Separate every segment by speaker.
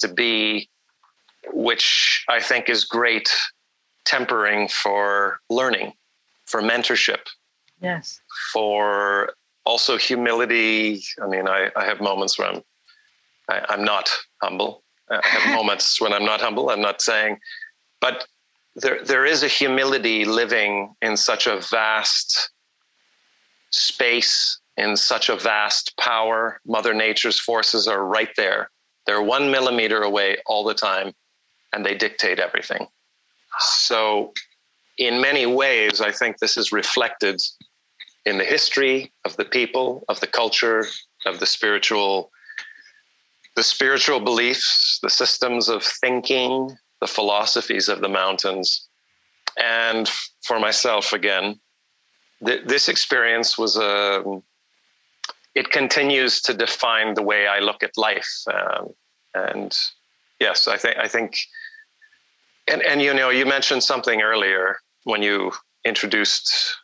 Speaker 1: to be, which I think is great tempering for learning, for mentorship.
Speaker 2: Yes.
Speaker 1: For also humility. I mean, I have moments where I'm not humble. I have moments when I'm not humble. I'm not saying, but there is a humility living in such a vast space, in such a vast power. Mother Nature's forces are right there. They're 1 millimeter away all the time, and they dictate everything. So in many ways, I think this is reflected in the history of the people, of the culture, of the spiritual beliefs, the systems of thinking, the philosophies of the mountains. And for myself, again, this experience was it continues to define the way I look at life. And yes, I think, and you know, you mentioned something earlier when you introduced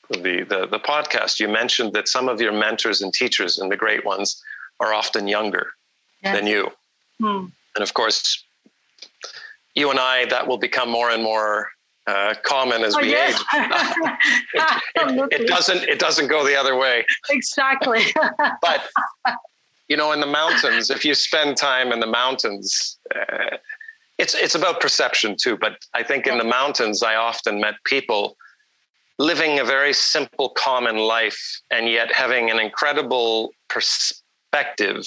Speaker 1: the podcast. You mentioned that some of your mentors and teachers and the great ones are often younger than you. And of course, you and I, that will become more and more common as we age. It doesn't go the other way.
Speaker 2: Exactly.
Speaker 1: But, you know, in the mountains, if you spend time in the mountains, it's about perception too. But I think in the mountains, I often met people living a very simple, common life, and yet having an incredible perspective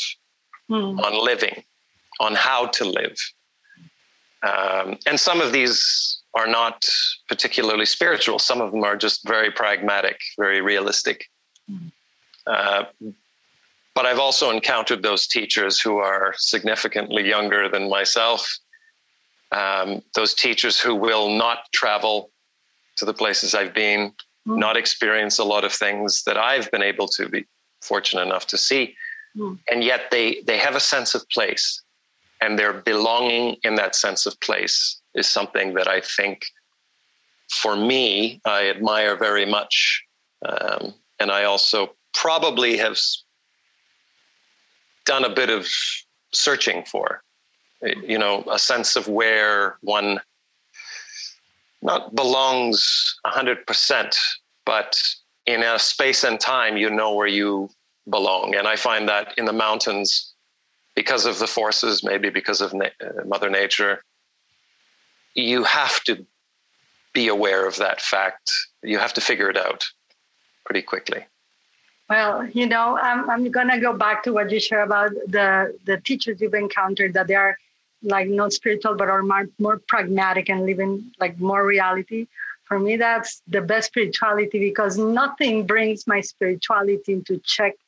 Speaker 1: on living, on how to live. And some of these are not particularly spiritual. Some of them are just very pragmatic, very realistic. But I've also encountered those teachers who are significantly younger than myself. Those teachers who will not travel to the places I've been, not experience a lot of things that I've been able to be fortunate enough to see. And yet they have a sense of place, and their belonging in that sense of place is something that I think, for me, I admire very much. And I also probably have done a bit of searching for, you know, a sense of where one not belongs 100%, but in a space and time, you know where you belong. And I find that in the mountains, because of the forces, maybe because of Mother Nature, you have to be aware of that fact. You have to figure it out pretty quickly.
Speaker 2: Well, you know, I'm going to go back to what you shared about the teachers you've encountered, that they are like not spiritual, but are more pragmatic and living like more reality. For me, that's the best spirituality, because nothing brings my spirituality into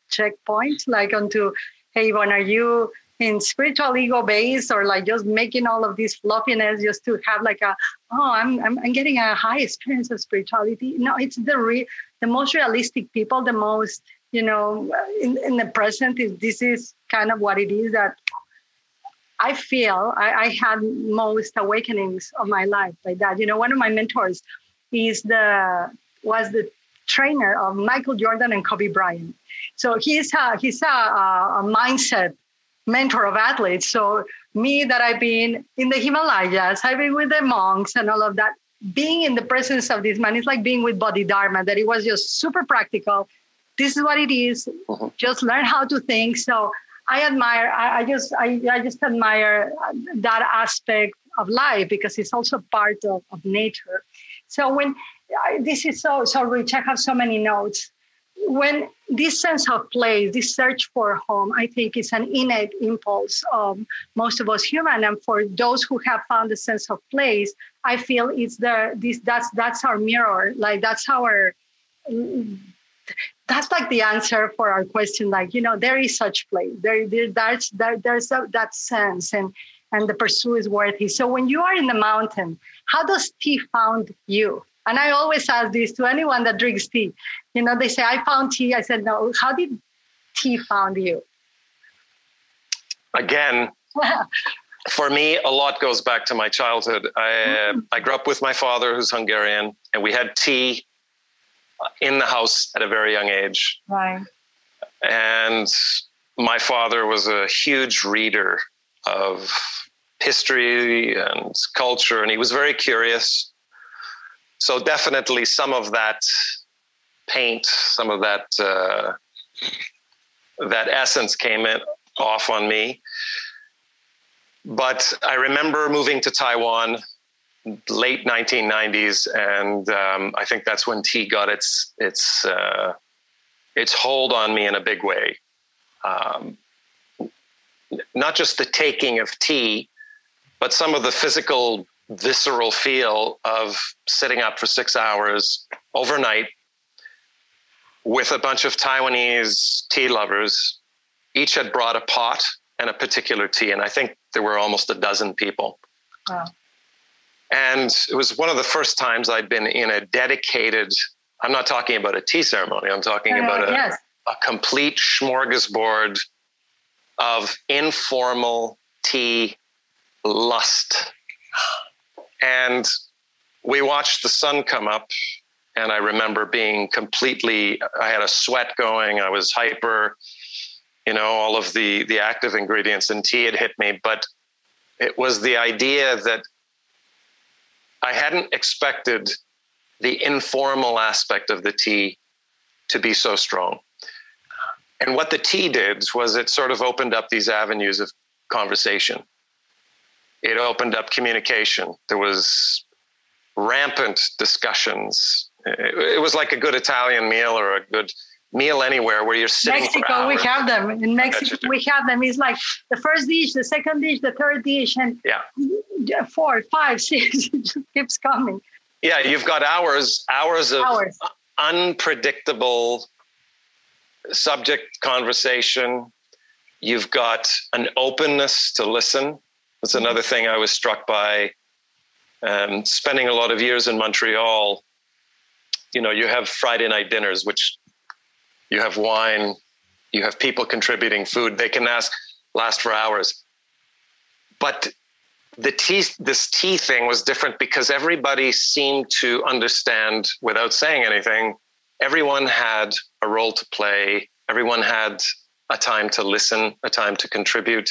Speaker 2: checkpoints, like onto, hey, Yvonne, are you in spiritual ego base, or like just making all of this fluffiness just to have like I'm getting a high experience of spirituality? No, it's the most realistic people, the most, you know, in the present. This is kind of what it is that I feel I had most awakenings of my life like that. You know, one of my mentors was the trainer of Michael Jordan and Kobe Bryant. So he's a mindset mentor of athletes. So me, that I've been in the Himalayas, I've been with the monks and all of that, being in the presence of this man, it's like being with Bodhidharma, that it was just super practical. This is what it is. Just learn how to think. So I admire, I just admire that aspect of life, because it's also part of nature. So when this is so rich, I have so many notes. When this sense of place, this search for home, I think it's an innate impulse of most of us human. And for those who have found a sense of place, I feel that's our mirror. Like that's like the answer for our question. Like, you know, there is such place. There's that sense, and the pursuit is worthy. So when you are in the mountain, how does tea found you? And I always ask this to anyone that drinks tea. You know, they say, I found tea. I said, no, how did tea found you?
Speaker 1: Again, for me, a lot goes back to my childhood. I grew up with my father, who's Hungarian, and we had tea in the house at a very young age.
Speaker 2: Right.
Speaker 1: And my father was a huge reader of history and culture, and he was very curious. So definitely some of that paint, some of that that essence came off on me. But I remember moving to Taiwan late 1990s, and I think that's when tea got its hold on me in a big way. Not just the taking of tea, but some of the physical, visceral feel of sitting up for 6 hours overnight with a bunch of Taiwanese tea lovers. Each had brought a pot and a particular tea, and I think there were almost a dozen people.
Speaker 2: Wow.
Speaker 1: And it was one of the first times I'd been in a dedicated, I'm not talking about a tea ceremony, I'm talking about a complete smorgasbord of informal tea lust. And we watched the sun come up, and I remember being I had a sweat going, I was hyper, all of the active ingredients in tea had hit me, but it was the idea that I hadn't expected the informal aspect of the tea to be so strong. And what the tea did was it sort of opened up these avenues of conversation. It opened up communication. There was rampant discussions. It was like a good Italian meal or a good meal anywhere where you're sitting
Speaker 2: Mexico,
Speaker 1: for hours.
Speaker 2: we have them. In Mexico, we have them. It's like the first dish, the second dish, the third dish, and 4, 5, 6, it just keeps coming.
Speaker 1: Yeah, you've got hours of unpredictable subject conversation. You've got an openness to listen. That's another thing I was struck by. Spending a lot of years in Montreal, you have Friday night dinners, which you have wine, you have people contributing food. They can last for hours. But this tea thing was different because everybody seemed to understand without saying anything. Everyone had a role to play. Everyone had a time to listen, a time to contribute.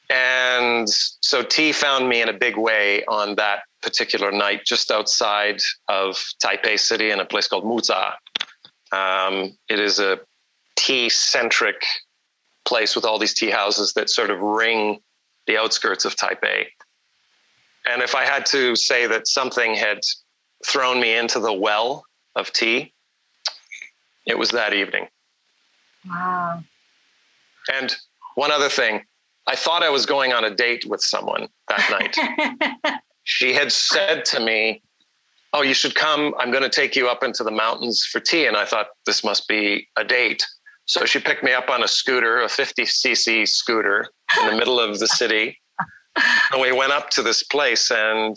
Speaker 1: And so tea found me in a big way on that particular night, just outside of Taipei City in a place called Muza. It is a tea-centric place with all these tea houses that sort of ring the outskirts of Taipei. And if I had to say that something had thrown me into the well of tea, it was that evening.
Speaker 2: Wow.
Speaker 1: And one other thing, I thought I was going on a date with someone that night. She had said to me, "Oh, you should come. I'm going to take you up into the mountains for tea." And I thought this must be a date. So she picked me up on a scooter, a 50cc scooter in the middle of the city. And we went up to this place and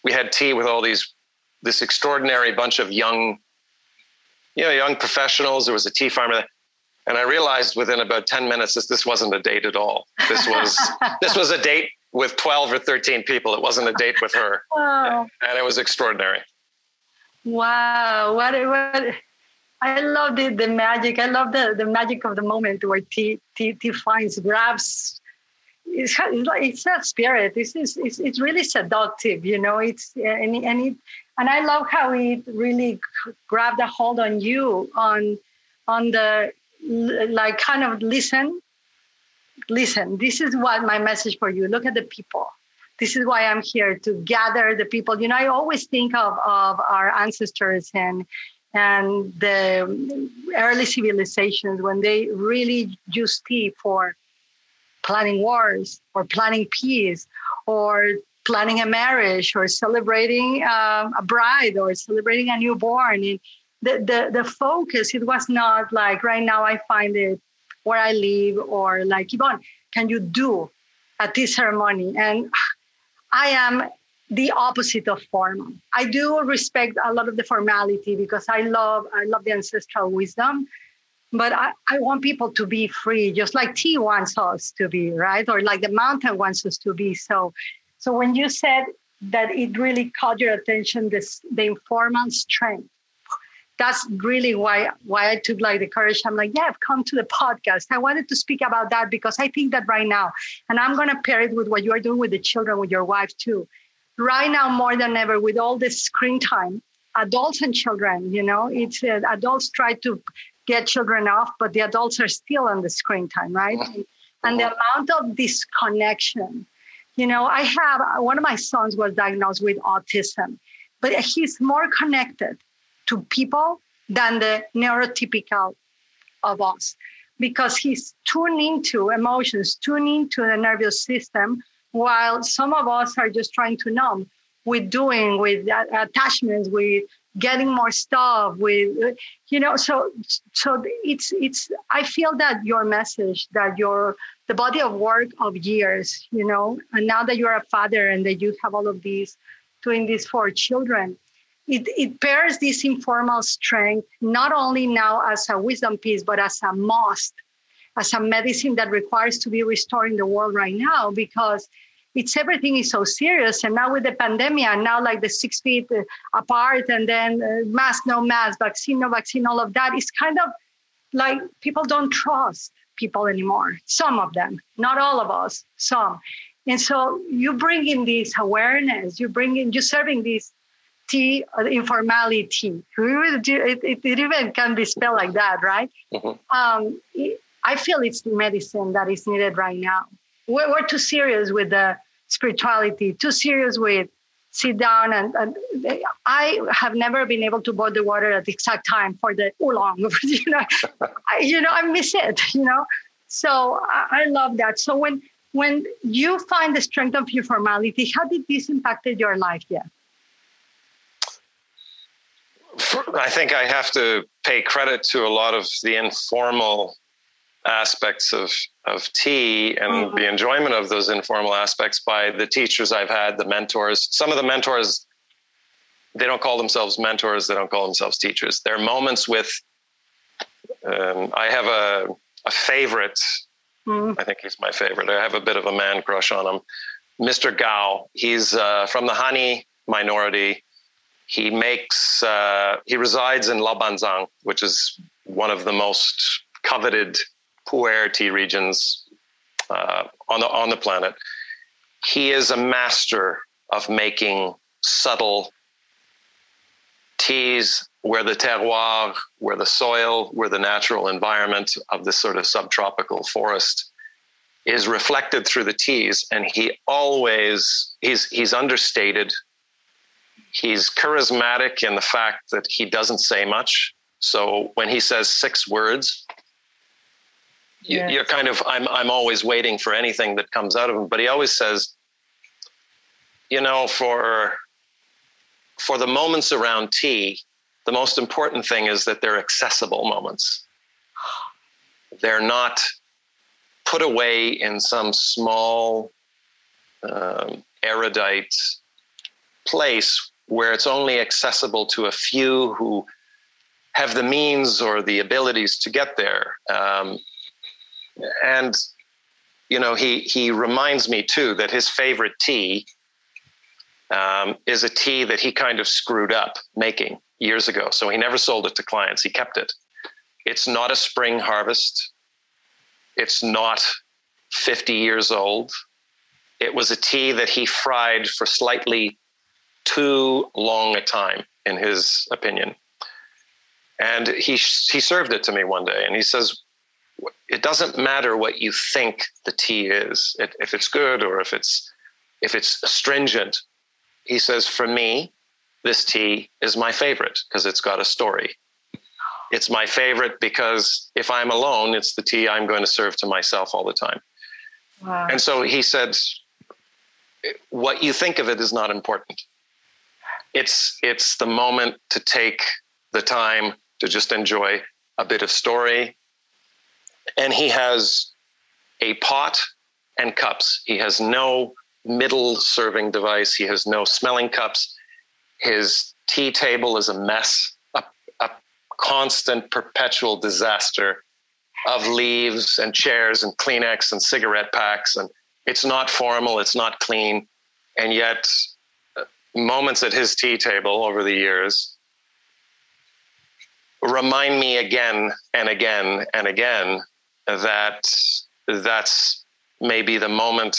Speaker 1: we had tea with this extraordinary bunch of young professionals. There was a tea farmer there. And I realized within about 10 minutes, this wasn't a date at all. This was a date with 12 or 13 people. It wasn't a date with her.
Speaker 2: Wow.
Speaker 1: And it was extraordinary.
Speaker 2: Wow. What I love the magic. I love the magic of the moment where tea grabs. It's that spirit. It's really seductive, It's and I love how it really grabbed a hold on you on the like kind of listen. This is what my message for you. Look at the people. This is why I'm here, to gather the people. I always think of our ancestors and the early civilizations when they really used tea for planning wars or planning peace or planning a marriage or celebrating a bride or celebrating a newborn. And the focus, it was not like right now I find it where I live or like, Yvonne, can you do a tea ceremony? And I am the opposite of formal. I do respect a lot of the formality because I love the ancestral wisdom, but I want people to be free, just like tea wants us to be, right? Or like the mountain wants us to be. So when you said that it really caught your attention, the informal strength, that's really why I took like the courage. I'm like, yeah, I've come to the podcast. I wanted to speak about that because I think that right now, and I'm going to pair it with what you are doing with the children, with your wife too. Right now, more than ever, with all this screen time, adults and children, it's adults try to get children off, but the adults are still on the screen time, right? And the amount of disconnection. I have one of my sons was diagnosed with autism, but he's more connected to people than the neurotypical of us, because he's tuning to emotions, tuning to the nervous system, while some of us are just trying to numb with attachments, with getting more stuff, with, so it's, I feel that your message, that the body of work of years, and now that you're a father and that you have all of these, doing this for children, it pairs this informal strength, not only now as a wisdom piece, but as a must, as a medicine that requires to be restoring the world right now, because everything is so serious. And now with the pandemic, and now like the 6 feet apart, and then mask, no mask, vaccine, no vaccine, all of that is kind of like people don't trust people anymore. Some of them, not all of us, some. And so you bring in this awareness, you're serving this tea, informality. It even can be spelled like that, right? I feel it's the medicine that is needed right now. We're too serious with the spirituality, too serious with sit down. And I have never been able to boil the water at the exact time for the oolong. I miss it, So I love that. So when you find the strength of your formality, how did this impacted your life yet?
Speaker 1: I think I have to pay credit to a lot of the informal aspects of tea and the enjoyment of those informal aspects by the teachers I've had, the mentors. Some of the mentors, they don't call themselves mentors. They don't call themselves teachers. They're moments with, I have a favorite. I think he's my favorite. I have a bit of a man crush on him. Mr. Gao. He's from the Hani minority. He resides in Labanzang, which is one of the most coveted pu'er tea regions on the planet. He is a master of making subtle teas where the terroir, where the soil, where the natural environment of this sort of subtropical forest is reflected through the teas. And he's understated. He's charismatic in the fact that he doesn't say much. So when he says 6 words, you're kind of, I'm always waiting for anything that comes out of him. But he always says, for the moments around tea, the most important thing is that they're accessible moments. They're not put away in some small, erudite place where it's only accessible to a few who have the means or the abilities to get there. And he reminds me too that his favorite tea is a tea that he kind of screwed up making years ago. So he never sold it to clients. He kept it. It's not a spring harvest. It's not 50 years old. It was a tea that he fried for slightly too long a time, in his opinion. And he served it to me one day, and he says, it doesn't matter what you think the tea is, if it's good or if it's astringent. He says, for me, this tea is my favorite because it's got a story. It's my favorite because if I'm alone, it's the tea I'm going to serve to myself all the time. Wow. And so he said, what you think of it is not important. It's the moment to take the time to just enjoy a bit of story. And he has a pot and cups. He has no middle serving device. He has no smelling cups. His tea table is a mess, a constant, perpetual disaster of leaves and chairs and Kleenex and cigarette packs. And it's not formal. It's not clean. And yet moments at his tea table over the years, remind me again and again and again that that's maybe the moment